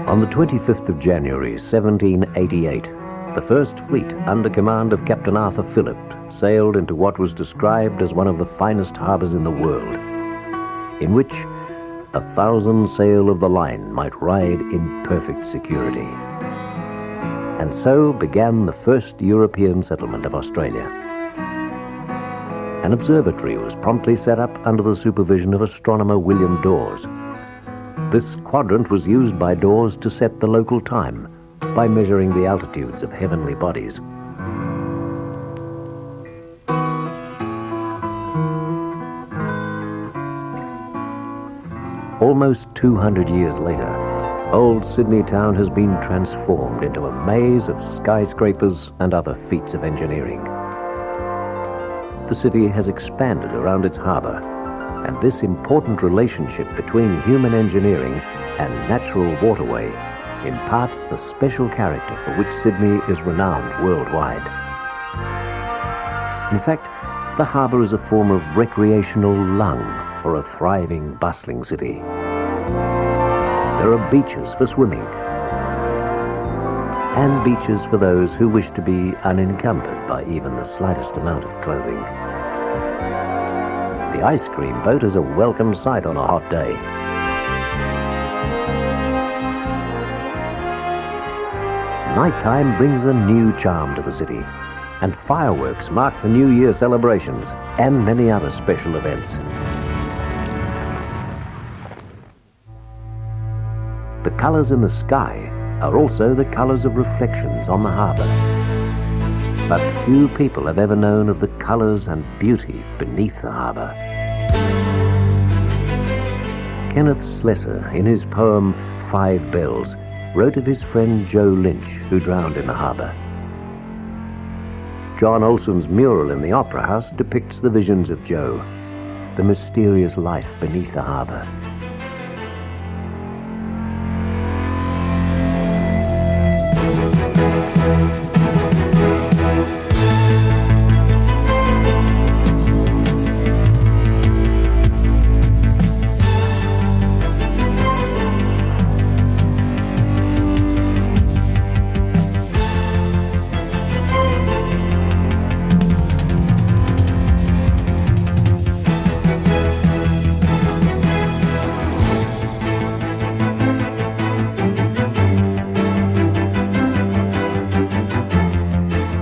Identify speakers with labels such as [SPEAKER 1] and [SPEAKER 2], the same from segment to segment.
[SPEAKER 1] On the 25th of January 1788, the first fleet under command of Captain Arthur Phillip sailed into what was described as one of the finest harbours in the world, in which 1,000 sail of the line might ride in perfect security. And so began the first European settlement of Australia. An observatory was promptly set up under the supervision of astronomer William Dawes. This quadrant was used by Dawes to set the local time by measuring the altitudes of heavenly bodies. Almost 200 years later, old Sydney town has been transformed into a maze of skyscrapers and other feats of engineering. The city has expanded around its harbour, and this important relationship between human engineering and natural waterway imparts the special character for which Sydney is renowned worldwide. In fact, the harbour is a form of recreational lung for a thriving, bustling city. There are beaches for swimming, and beaches for those who wish to be unencumbered by even the slightest amount of clothing. The ice cream boat is a welcome sight on a hot day. Nighttime brings a new charm to the city, and fireworks mark the New Year celebrations and many other special events. The colours in the sky are also the colours of reflections on the harbour. But few people have ever known of the colours and beauty beneath the harbour. Kenneth Slessor, in his poem 5 Bells, wrote of his friend Joe Lynch, who drowned in the harbour. John Olsen's mural in the Opera House depicts the visions of Joe, the mysterious life beneath the harbour.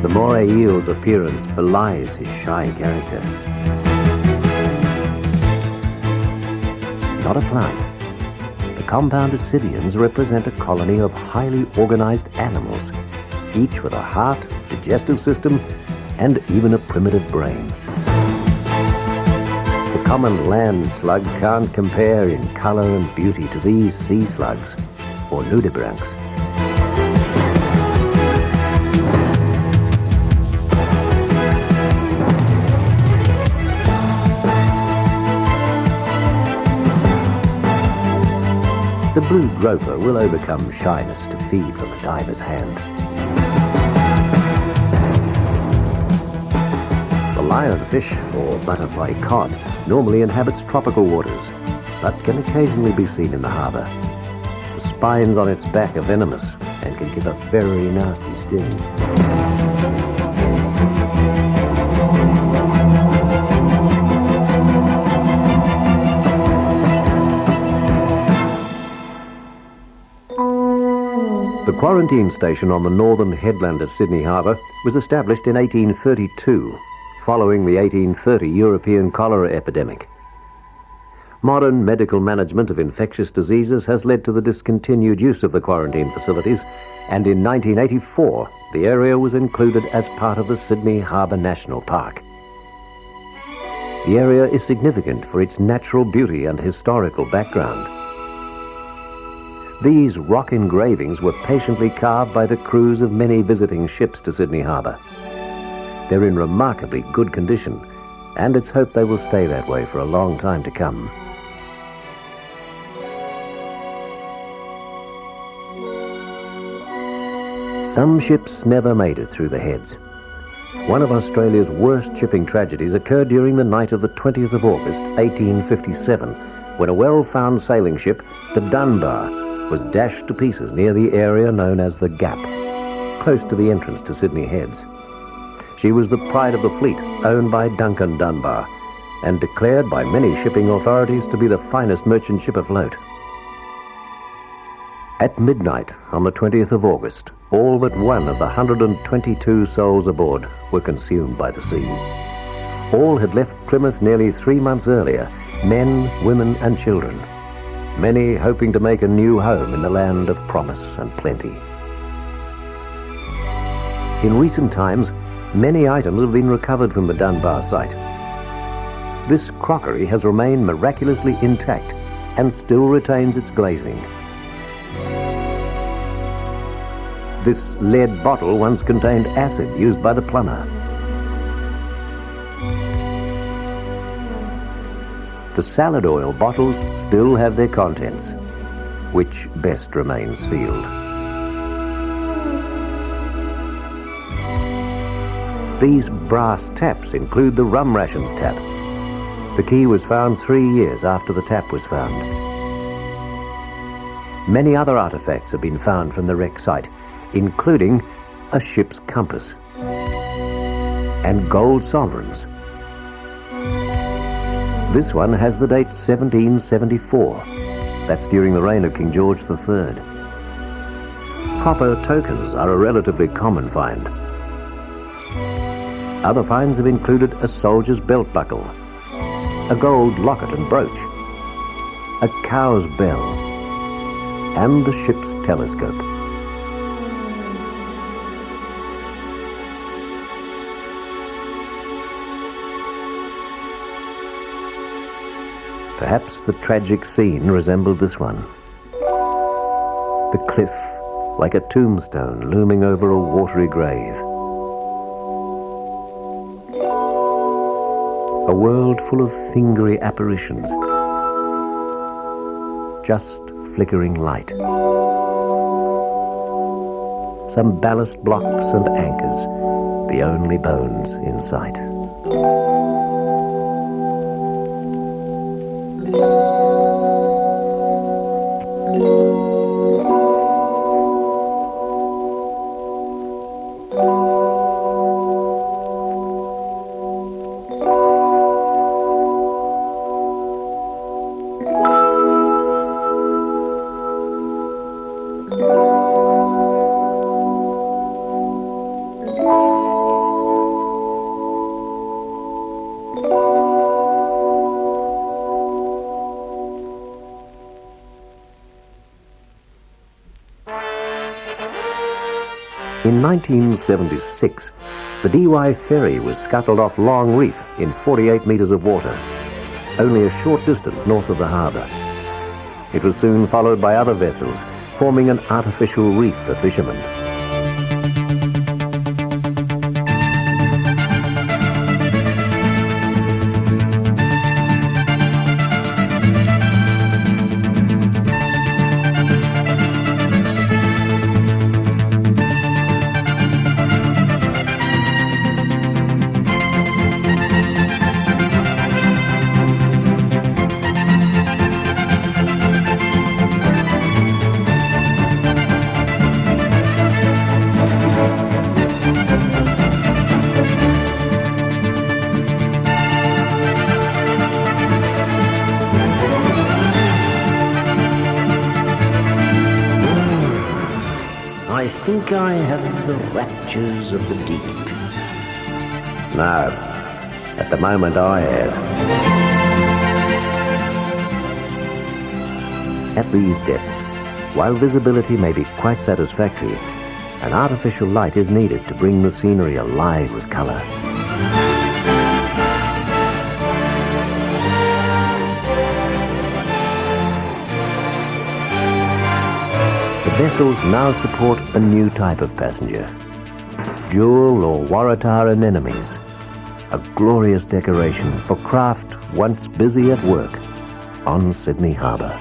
[SPEAKER 1] The moray eel's appearance belies his shy character. Not a plant. The compound ascidians represent a colony of highly organized animals, each with a heart, digestive system, and even a primitive brain. The common land slug can't compare in color and beauty to these sea slugs, or nudibranchs. The blue groper will overcome shyness to feed from a diver's hand. The lionfish, or butterfly cod, normally inhabits tropical waters, but can occasionally be seen in the harbour. The spines on its back are venomous and can give a very nasty sting. The quarantine station on the northern headland of Sydney Harbour was established in 1832, following the 1830 European cholera epidemic. Modern medical management of infectious diseases has led to the discontinued use of the quarantine facilities, and in 1984 the area was included as part of the Sydney Harbour National Park. The area is significant for its natural beauty and historical background. These rock engravings were patiently carved by the crews of many visiting ships to Sydney Harbour. They're in remarkably good condition, and it's hoped they will stay that way for a long time to come. Some ships never made it through the heads. One of Australia's worst shipping tragedies occurred during the night of the 20th of August, 1857, when a well-found sailing ship, the Dunbar, was dashed to pieces near the area known as the Gap, close to the entrance to Sydney Heads. She was the pride of the fleet, owned by Duncan Dunbar, and declared by many shipping authorities to be the finest merchant ship afloat. At midnight on the 20th of August, all but one of the 122 souls aboard were consumed by the sea. All had left Plymouth nearly 3 months earlier, men, women and children, many hoping to make a new home in the land of promise and plenty. In recent times, many items have been recovered from the Dunbar site. This crockery has remained miraculously intact and still retains its glazing. This lead bottle once contained acid used by the plumber. The salad oil bottles still have their contents, which best remains sealed. These brass taps include the rum rations tap. The key was found 3 years after the tap was found. Many other artifacts have been found from the wreck site, including a ship's compass and gold sovereigns. This one has the date 1774. That's during the reign of King George III. Copper tokens are a relatively common find. Other finds have included a soldier's belt buckle, a gold locket and brooch, a cow's bell, and the ship's telescope. Perhaps the tragic scene resembled this one. The cliff, like a tombstone looming over a watery grave. A world full of fingery apparitions. Just flickering light. Some ballast blocks and anchors, the only bones in sight. In 1976, the DY ferry was scuttled off Long Reef in 48 metres of water, only a short distance north of the harbour. It was soon followed by other vessels, forming an artificial reef for fishermen. I think I have the raptures of the deep. No, at the moment I have. At these depths, while visibility may be quite satisfactory, an artificial light is needed to bring the scenery alive with colour. Vessels now support a new type of passenger, jewel or Waratah anemones, a glorious decoration for craft once busy at work on Sydney Harbour.